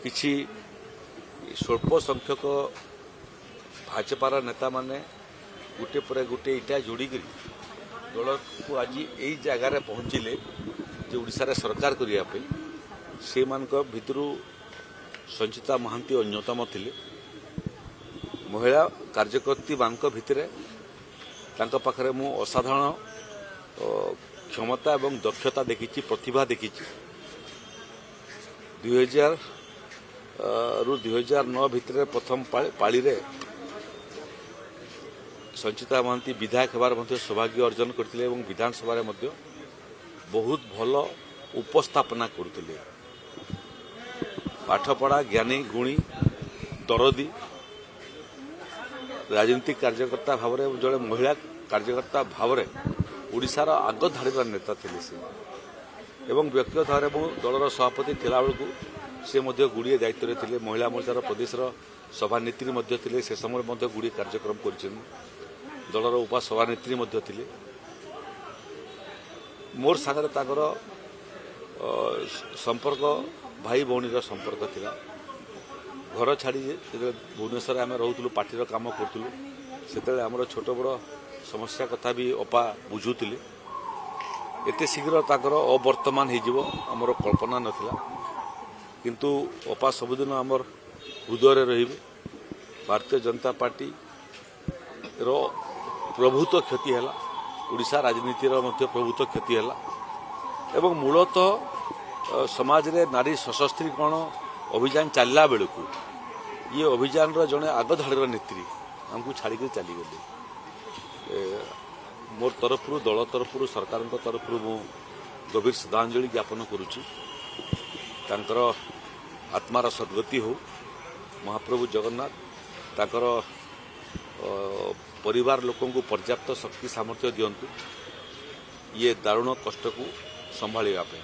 किसी स्वल्प संख्यक भाजपार नेता माने गोटे पर गोटे इटा जोड़िक दल को आज यही जगार पहुँचले जो ओडिशा सरकार करने से भितर संचिता महांती अन्यतम थिले। महिला कार्यकर्ती मानक भितर पाखरे मु असाधारण क्षमता एवं दक्षता देखी, प्रतिभा देखी। 2000 रु 2009 भितर प्रथम पाली रे संचिता महांती विधायक होबार सौभाग्य अर्जन करथिले एवं विधानसभा रे मध्य बहुत भल उपस्थापना करथिले। पाठपढ़ा ज्ञानी गुणी दरदी राजनीतिक कार्यकर्ता भाव में जड़े महिला कार्यकर्ता भाव में ओडिशार आग धाड़ीर नेता थे से एवं व्यक्तिगत भाव में दलर सभापति थिला बेलू से गुड़िए दायित्व थे। महिला मोर्चार प्रदेश सभानेत्री थे, से समय गुड़िए कार्यक्रम कर दलर उपसभानेत्री थे। मोर सागर संपर्क भाई भौणीर संपर्क थिला। घर छाड़ी भुवनेश्वर आम रोलु पार्टीर काम करूँ से आमर छोट बड़ समस्या कथा भी अपा बुझुले। एते शीघ्र ताकर अवर्तमान हो आमर कल्पना नथिला, किंतु अपा सबुदिन आमर हृदय रे। भारतीय जनता पार्टी रो प्रभुत्व क्षति है, ओडिशा राजनीतिर मध्य प्रभुत्व क्षति है एवं मूलतः समाज रे नारी सशस्त्रीकरण अभियान चलला बेलू ये अभियान जड़े आग धाड़ीर नेत्री आमको छाड़िक चलीगले। मोर तरफ दल तरफ सरकार तरफ मु गभीर श्रद्धांजलि ज्ञापन करुच्ची। आत्मार सद्गति हो, महाप्रभु जगन्नाथ ताकर परिवार लोकों को पर्याप्त शक्ति सामर्थ्य दियंतु ये दारुण कष्ट को संभाळिबा पे।